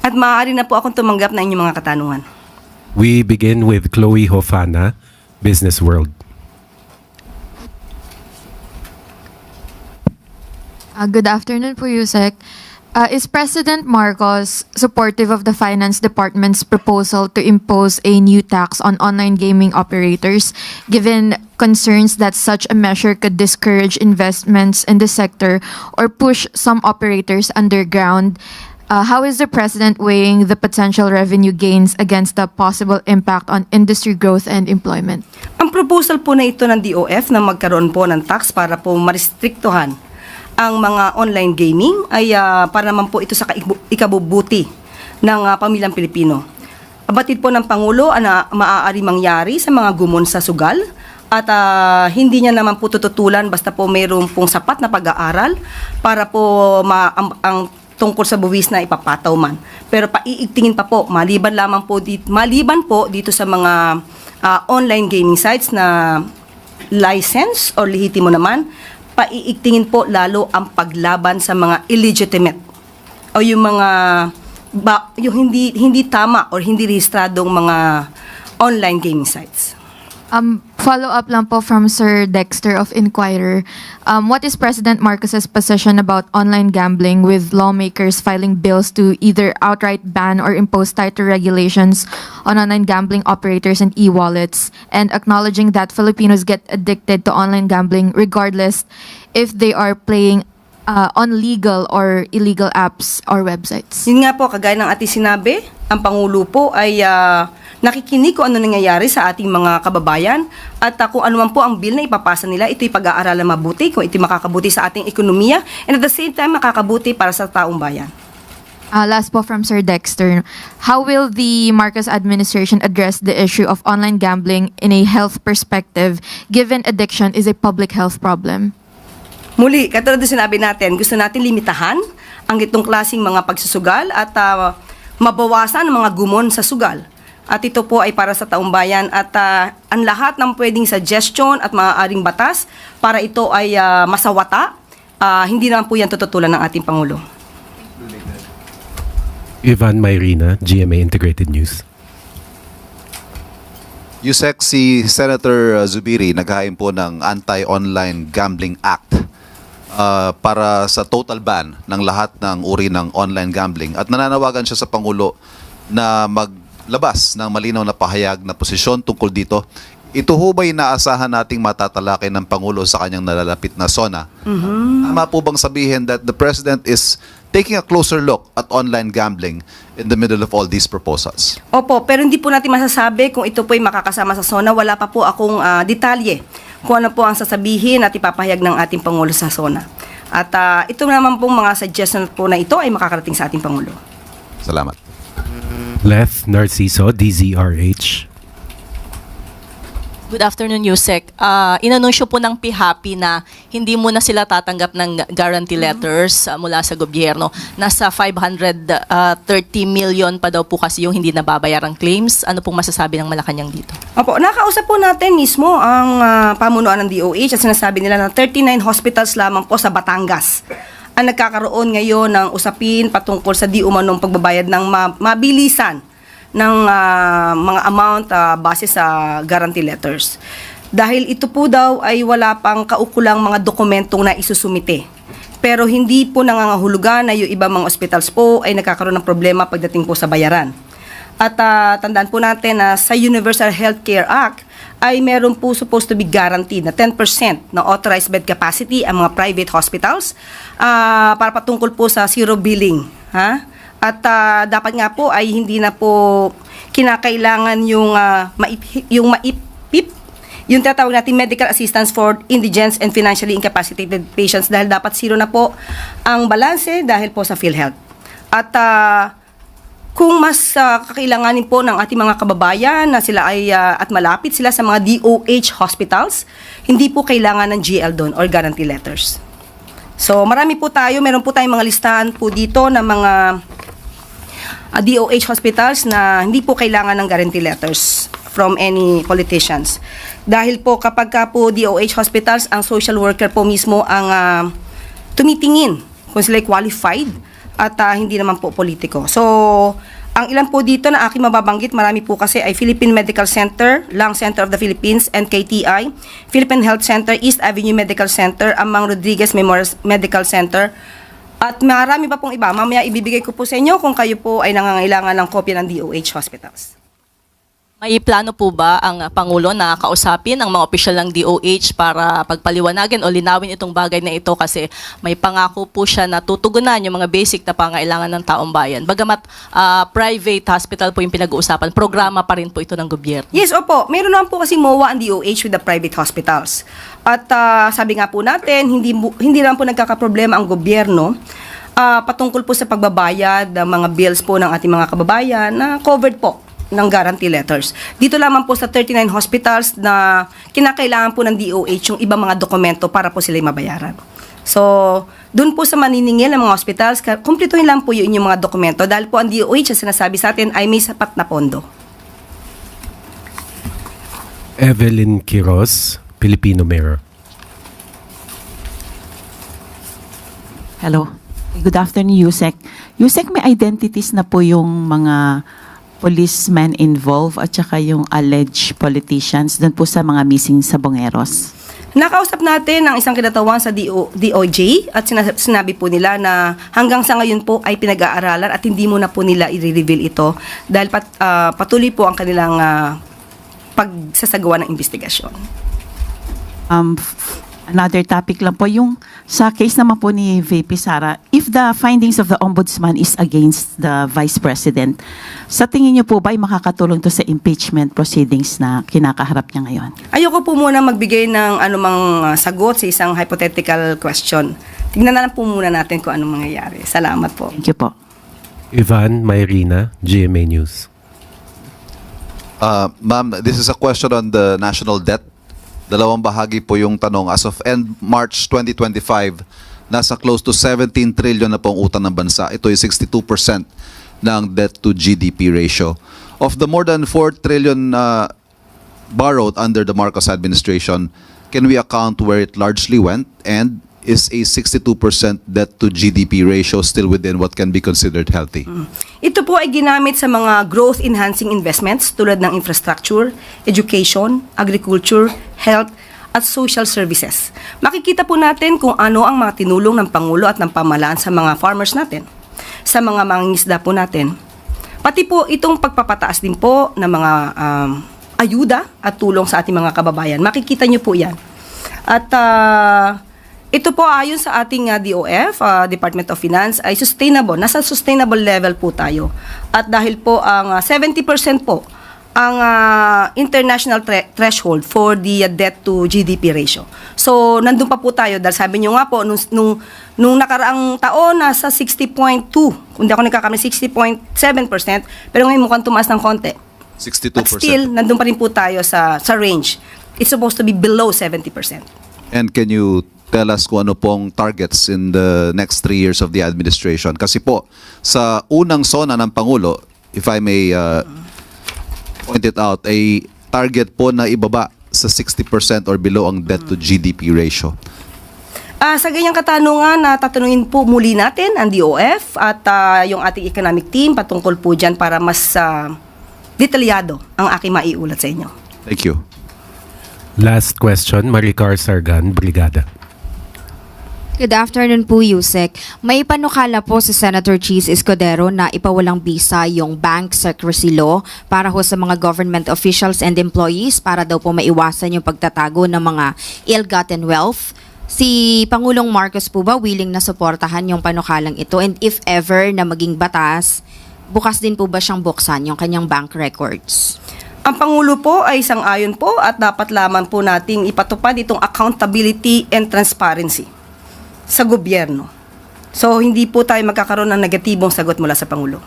At maaari na po akong tumanggap ng inyong mga katanungan. We begin with Chloe Hofana, Business World. Good afternoon po, Yusek. Is President Marcos supportive of the Finance Department's proposal to impose a new tax on online gaming operators, given concerns that such a measure could discourage investments in the sector or push some operators underground? How is the President weighing the potential revenue gains against the possible impact on industry growth and employment? Ang proposal po na ito ng DOF na magkaroon po ng tax para po marestriktuhan ang mga online gaming ay para naman po ito sa ikabubuti ng pamilyang Pilipino. Batid po ng Pangulo na maaari mangyari sa mga gumon sa sugal at hindi niya naman po tututulan basta po mayroon pong sapat na pag-aaral para po ang tungkol sa buwis na ipapataw man. Pero paiigtingin pa po, maliban po dito sa mga online gaming sites na license or lehitimo naman, paiigtingin po lalo ang paglaban sa mga illegitimate o yung mga yung hindi tama or hindi rehistradong mga online gaming sites. Follow-up lang po from Sir Dexter of Inquirer. What is President Marcos's position about online gambling, with lawmakers filing bills to either outright ban or impose tighter regulations on online gambling operators and e-wallets, and acknowledging that Filipinos get addicted to online gambling regardless if they are playing on legal or illegal apps or websites? Yun nga po, kagaya ng ating sinabi, ang Pangulo po ay nakikinig kung ano nangyayari sa ating mga kababayan at kung ano man po ang bill na ipapasa nila, ito'y pag-aaralan mabuti, kung ito'y makakabuti sa ating ekonomiya and at the same time makakabuti para sa taong bayan. Last po from Sir Dexter. How will the Marcos administration address the issue of online gambling in a health perspective, given addiction is a public health problem? Muli, katulad din sinabi natin, gusto natin limitahan ang itong klaseng mga pagsusugal at mabawasan ang mga gumon sa sugal. At ito po ay para sa taong bayan at ang lahat ng pwedeng suggestion at maaaring batas para ito ay masawata, hindi naman po yan tututulan ng ating Pangulo. Ivan Mayrina, GMA Integrated News. Yusek, si Senator Zubiri naghain po ng Anti-Online Gambling Act para sa total ban ng lahat ng uri ng online gambling, at nananawagan siya sa Pangulo na maglabas ng malinaw na pahayag na posisyon tungkol dito. Ito ho ba'y inaasahan nating matatalakay ng Pangulo sa kanyang nalalapit na SONA? Tama po bang sabihin that the President is taking a closer look at online gambling in the middle of all these proposals? Opo, pero hindi po natin masasabi kung ito po ay makakasama sa SONA. Wala pa po akong detalye kung ano po ang sasabihin at ipapahayag ng ating Pangulo sa SONA. At ito naman pong mga suggestions po na ito ay makakarating sa ating Pangulo. Salamat. Leth Narciso, DZRH. Good afternoon, Yusek. Inanunsyo po ng PHAPI na hindi muna sila tatanggap ng guarantee letters mula sa gobyerno. Nasa 530 million pa daw po kasi yung hindi nababayarang claims. Ano pong masasabi ng Malacanang dito? Opo, nakausap po natin mismo ang pamunuan ng DOH at sinasabi nila na 39 hospitals lamang po sa Batangas ang nagkakaroon ngayon ng usapin patungkol sa di umanong pagbabayad ng mabilisan ng mga amount base sa guarantee letters. Dahil ito po daw ay wala pang kaukulang mga dokumentong na isusumite. Pero hindi po nangangahulugan na yung ibang mga hospitals po ay nagkakaroon ng problema pagdating po sa bayaran. At tandaan po natin na sa Universal Healthcare Act ay meron po supposed to be guaranteed na 10% na authorized bed capacity ang mga private hospitals para patungkol po sa zero billing. At dapat nga po ay hindi na po kinakailangan yung maipip, yung tatawag natin medical assistance for indigent and financially incapacitated patients, dahil dapat zero na po ang balanse dahil po sa PhilHealth. At kung mas kakailanganin po ng ating mga kababayan na sila ay at malapit sila sa mga DOH hospitals, hindi po kailangan ng GL doon or guarantee letters. So marami po tayo, meron po tayong mga listahan po dito ng mga DOH hospitals na hindi po kailangan ng guarantee letters from any politicians. Dahil po kapag ka po DOH hospitals, ang social worker po mismo ang tumitingin kung sila qualified at hindi naman po politiko. So, ang ilan po dito na aking mababanggit, marami po kasi ay Philippine Medical Center, Lung Center of the Philippines, NKTI, Philippine Health Center, East Avenue Medical Center, Amang Rodriguez Memorial Medical Center, at marami pa pong iba. Mamaya ibibigay ko po sa inyo kung kayo po ay nangangailangan ng kopya ng DOH hospitals. May plano po ba ang Pangulo na kausapin ang mga opisyal ng DOH para pagpaliwanagan o linawin itong bagay na ito kasi may pangako po siya na tutugunan yung mga basic na pangailangan ng taong bayan. Bagamat private hospital po yung pinag-uusapan, programa pa rin po ito ng gobyerno. Yes, opo. Meron naman po kasi MOA ang DOH with the private hospitals. At sabi nga po natin, hindi naman po nagkakaproblema ang gobyerno patungkol po sa pagbabayad ng mga bills po ng ating mga kababayan na covered po ng guarantee letters. Dito lamang po sa 39 hospitals na kinakailangan po ng DOH yung ibang mga dokumento para po sila mabayaran. So, dun po sa maniningil ng mga hospitals, kumpletuhin lang po yun yung mga dokumento dahil po ang DOH, ang sinasabi sa atin, ay may sapat na pondo. Evelyn Quiroz, Filipino Mirror. Hello. Good afternoon, Yusek. Yusek, may identities na po yung mga policemen involved at saka yung alleged politicians doon po sa mga missing sa Bongeros. Nakausap natin ang isang kinatawan sa DOJ at sinabi po nila na hanggang sa ngayon po ay pinag-aaralan at hindi muna po nila i-reveal ito dahil patuloy po ang kanilang pagsasagawa ng investigasyon. Another topic lang po, yung sa case naman po ni VP Sara, if the findings of the Ombudsman is against the Vice President, sa tingin niyo po ba ay makakatulong to sa impeachment proceedings na kinakaharap niya ngayon? Ayoko po muna magbigay ng anumang sagot sa isang hypothetical question. Tingnan na lang po muna natin kung anong mangyayari. Salamat po. Thank you po. Ivan Mayrina, GMA News. Ma'am, this is a question on the national debt. Dalawang bahagi po yung tanong. As of end March 2025, nasa close to 17 trillion na pong utang ng bansa. Ito ay 62% ng debt to GDP ratio. Of the more than 4 trillion borrowed under the Marcos administration, can we account where it largely went? And is a 62% debt to GDP ratio still within what can be considered healthy? Ito po ay ginamit sa mga growth-enhancing investments tulad ng infrastructure, education, agriculture, health, at social services. Makikita po natin kung ano ang mga tinulong ng Pangulo at ng pamahalaan sa mga farmers natin, sa mga mangingisda po natin. Pati po itong pagpapataas din po ng mga ayuda at tulong sa ating mga kababayan. Makikita nyo po yan. At ito po ayon sa ating DOF, Department of Finance, ay sustainable. Nasa sustainable level po tayo. At dahil po ang 70% po ang international threshold for the debt to GDP ratio. So, nandun pa po tayo dahil sabi nyo nga po, nung nakaraang taon, nasa 60.2, kung di ako nagkakamali, 60.7%, pero ngayon mukhang tumaas ng konti. 62%. But still, nandun pa rin po tayo sa range. It's supposed to be below 70%. And can you tell us kung ano pong targets in the next 3 years of the administration? Kasi po, sa unang SONA ng Pangulo, if I may point it out, a target po na ibaba sa 60% or below ang debt to GDP ratio. Sa ganyang katanungan, tatanungin po muli natin ang DOF at yung ating economic team patungkol po dyan para mas detalyado ang aking maiulat sa inyo. Thank you. Last question, Maricar Sargan, Brigada. Good afternoon po, Yusek. May panukala po si Senator Cheese Escudero na ipawalang bisa yung bank secrecy law para ho sa mga government officials and employees para daw po maiwasan yung pagtatago ng mga ill-gotten wealth. Si Pangulong Marcos po ba willing na suportahan yung panukalang ito? And if ever na maging batas, bukas din po ba siyang buksan yung kanyang bank records? Ang Pangulo po ay sang-ayon po at dapat lamang po nating ipatupad itong accountability and transparency sa gobyerno. So, hindi po tayo magkakaroon ng negatibong sagot mula sa Pangulo.